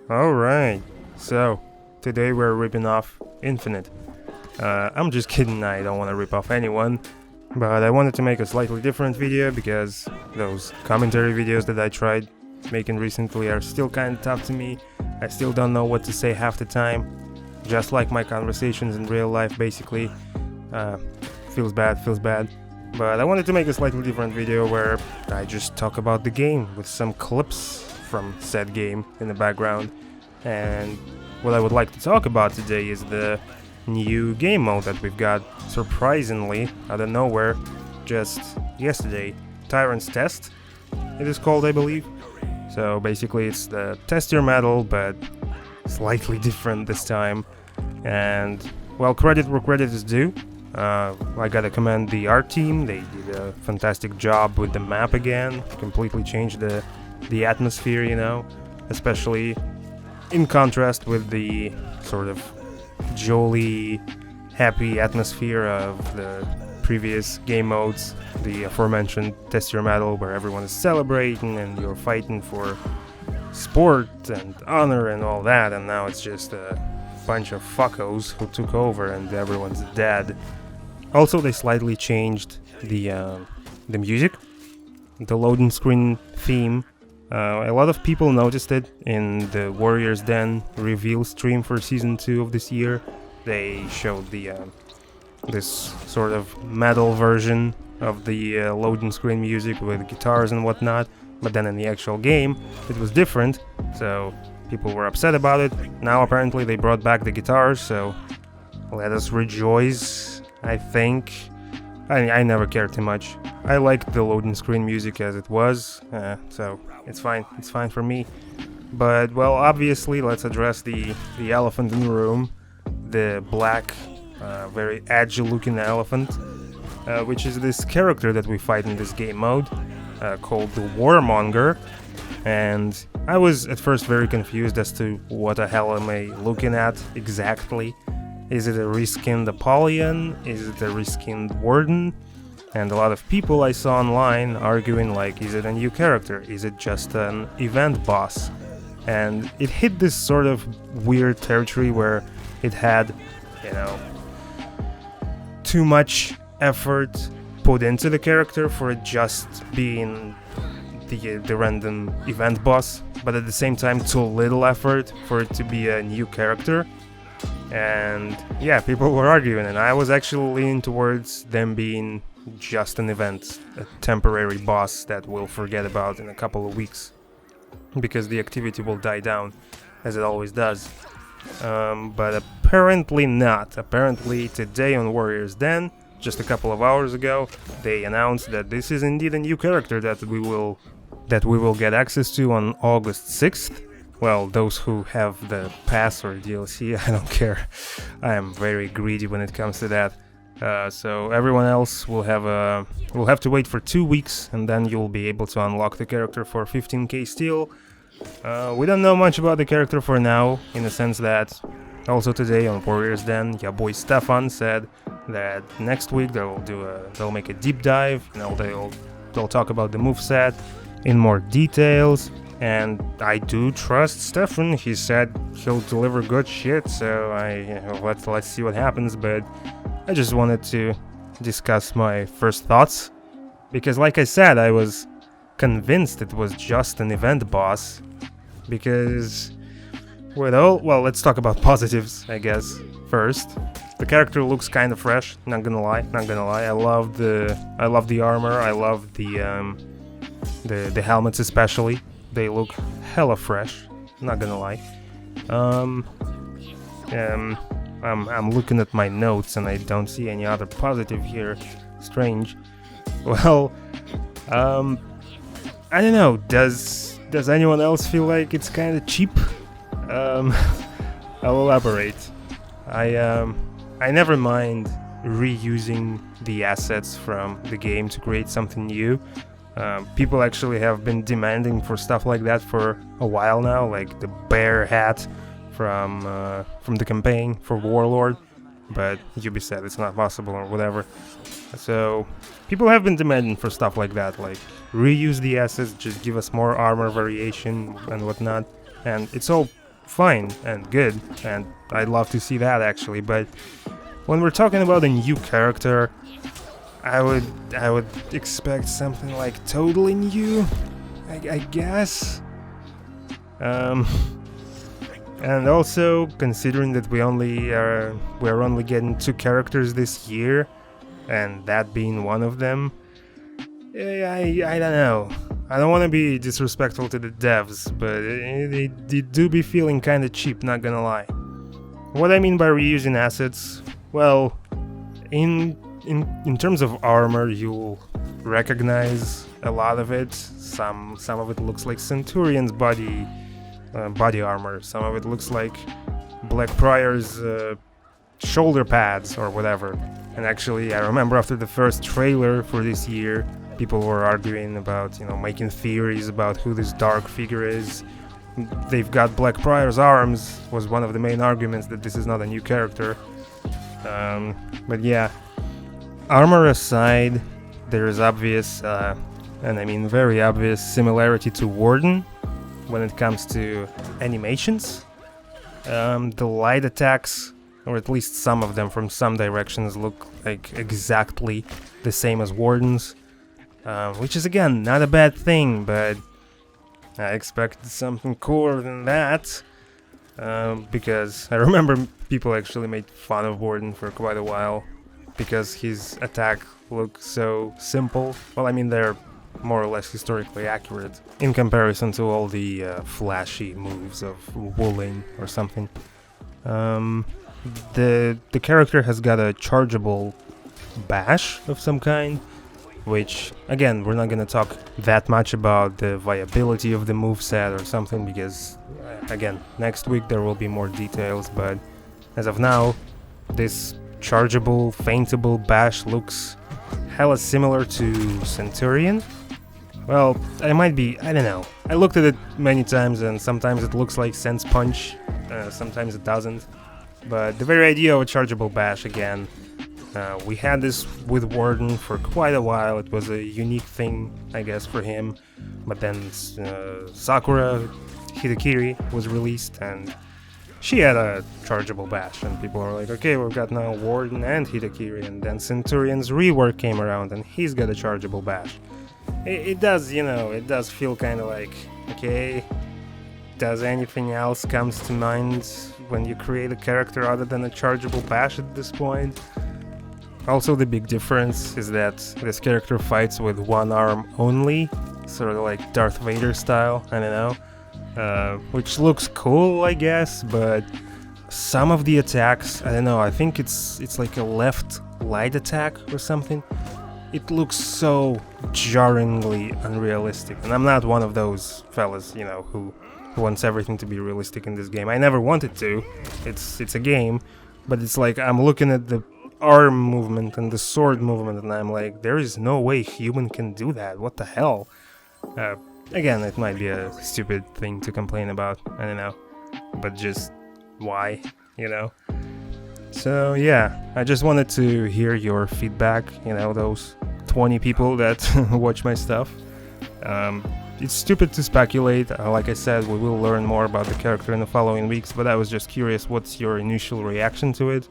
Alright, so today we're ripping off Infinite. I'm just kidding, I don't want to rip off anyone, but I wanted to make a slightly different video because those commentary videos that I tried making recently are still kind of tough to me. I still don't know what to say half the time, just like my conversations in real life basically. Feels bad. But I wanted to make a slightly different video where I just talk about the game with some clips from said game in the background. And what I would like to talk about today is the new game mode that we've got surprisingly out of nowhere just yesterday. Tyrant's Test, it is called, I believe. So basically it's the Test Your Metal, but slightly different this time. And well, credit where credit is due. I gotta commend the art team. They did a fantastic job with the map again. Completely changed the atmosphere, you know, especially in contrast with the sort of jolly, happy atmosphere of the previous game modes, the aforementioned Test Your Metal, where everyone is celebrating and you're fighting for sport and honor and all that, and now it's just a bunch of fuckos who took over and everyone's dead. Also, they slightly changed the music, the loading screen theme. A lot of people noticed it in the Warriors Den reveal stream for Season 2 of this year. They showed this sort of metal version of the loading screen music with guitars and whatnot, but then in the actual game it was different, so people were upset about it. Now apparently they brought back the guitars, so let us rejoice, I think. I never cared too much. I liked the loading screen music as it was, so it's fine for me. But, well, obviously, let's address the elephant in the room, the black, very agile-looking elephant, which is this character that we fight in this game mode, called the Warmonger. And I was at first very confused as to what the hell am I looking at exactly. Is it a reskinned Apollyon? Is it a reskinned Warden? And a lot of people I saw online arguing like, is it a new character? Is it just an event boss? And it hit this sort of weird territory where it had, you know, too much effort put into the character for it just being the random event boss, but at the same time too little effort for it to be a new character. And yeah, people were arguing, and I was actually leaning towards them being just an event, a temporary boss that we'll forget about in a couple of weeks, because the activity will die down, as it always does. But apparently not. Apparently today on Warriors Den, just a couple of hours ago, they announced that this is indeed a new character that we will get access to on August 6th. Well, those who have the pass or DLC, I don't care. I am very greedy when it comes to that. So everyone else will have to wait for 2 weeks, and then you'll be able to unlock the character for 15k steel. We don't know much about the character for now, in the sense that also today on Warriors Den, your boy Stefan said that next week they'll make a deep dive. You know, they'll talk about the moveset in more details. And I do trust Stefan. He said he'll deliver good shit, so let's see what happens. But I just wanted to discuss my first thoughts, because like I said, I was convinced it was just an event boss, because well, let's talk about positives, I guess, first. The character looks kind of fresh, not gonna lie. I love the armor, I love the helmets especially. They look hella fresh, not gonna lie. I'm looking at my notes and I don't see any other positive here. Strange. Well, I don't know. Does anyone else feel like it's kind of cheap? I'll elaborate. I never mind reusing the assets from the game to create something new. People actually have been demanding for stuff like that for a while now, like the bear hat from the campaign for Warlord, but Ubisoft said it's not possible or whatever. So people have been demanding for stuff like that, like reuse the assets, just give us more armor variation and whatnot. and it's all fine and good, and I'd love to see that actually, but when we're talking about a new character, I would expect something like totally new, I guess. And also considering that we're only getting 2 characters this year, and that being one of them, I don't know. I don't want to be disrespectful to the devs, but they do be feeling kind of cheap, not gonna lie. What I mean by reusing assets, well, in terms of armor, you'll recognize a lot of it. Some of it looks like Centurion's body armor. Some of it looks like Black Prior's shoulder pads or whatever. And actually, I remember after the first trailer for this year, people were arguing about, making theories about who this dark figure is. They've got Black Prior's arms was one of the main arguments that this is not a new character. But yeah, armor aside, there is obvious, and I mean very obvious, similarity to Warden when it comes to animations. The light attacks, or at least some of them from some directions, look like exactly the same as Warden's, which is again not a bad thing, but I expected something cooler than that, because I remember people actually made fun of Warden for quite a while because his attack looks so simple. Well, I mean, they're more or less historically accurate in comparison to all the flashy moves of Wooling or something. The character has got a chargeable bash of some kind, which, again, we're not gonna talk that much about the viability of the moveset or something because, again, next week there will be more details, but as of now, this chargeable, feintable bash looks hella similar to Centurion. Well, I don't know. I looked at it many times and sometimes it looks like Sense Punch, sometimes it doesn't. But the very idea of a chargeable bash, again, we had this with Warden for quite a while. It was a unique thing, I guess, for him. But then Sakura Hidakiri was released and she had a chargeable bash, and people were like, okay, we've got now Warden and Hidakiri, and then Centurion's rework came around and he's got a chargeable bash. It does, it does feel kind of like, okay, does anything else comes to mind when you create a character other than a chargeable bash at this point? Also, the big difference is that this character fights with one arm only, sort of like Darth Vader style, I don't know. Which looks cool, I guess, but some of the attacks, I don't know, I think it's like a left light attack or something. It looks so jarringly unrealistic, and I'm not one of those fellas, who wants everything to be realistic in this game. I never wanted to. It's a game, but it's like I'm looking at the arm movement and the sword movement, and I'm like, there is no way human can do that. What the hell? Again, it might be a stupid thing to complain about, I don't know, but just why, So yeah, I just wanted to hear your feedback, those 20 people that watch my stuff. It's stupid to speculate, like I said, we will learn more about the character in the following weeks, but I was just curious, what's your initial reaction to it?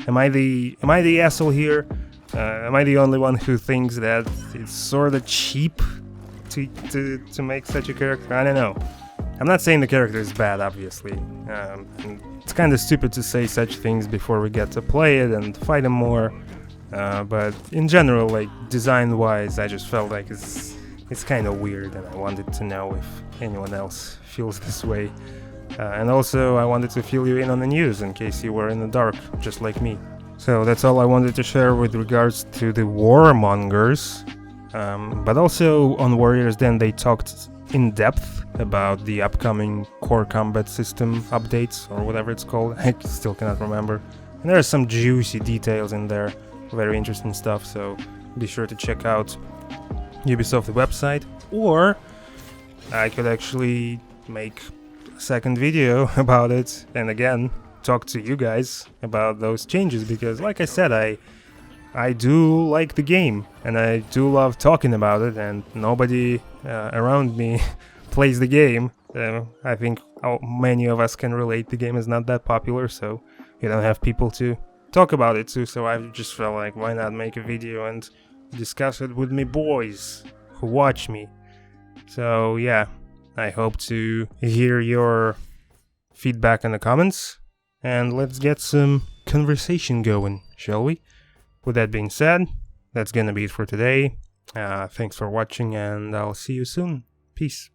Am I the asshole here? Am I the only one who thinks that it's sort of cheap to make such a character? I don't know. I'm not saying the character is bad, obviously. It's kind of stupid to say such things before we get to play it and fight him more. But in general, like design-wise, I just felt like it's kind of weird, and I wanted to know if anyone else feels this way. And also, I wanted to fill you in on the news in case you were in the dark, just like me. So that's all I wanted to share with regards to the Warmongers. But also on Warriors Den they talked in depth about the upcoming core combat system updates, or whatever it's called. I still cannot remember. And there are some juicy details in there, very interesting stuff, so be sure to check out Ubisoft website, or I could actually make a second video about it and again talk to you guys about those changes, because like I said, I do like the game, and I do love talking about it, and nobody around me plays the game, I think many of us can relate. The game is not that popular, so you don't have people to talk about it too. So I just felt like, why not make a video and discuss it with me boys who watch me. So yeah, I hope to hear your feedback in the comments, and let's get some conversation going, shall we? With that being said, that's gonna be it for today. Thanks for watching, and I'll see you soon. Peace.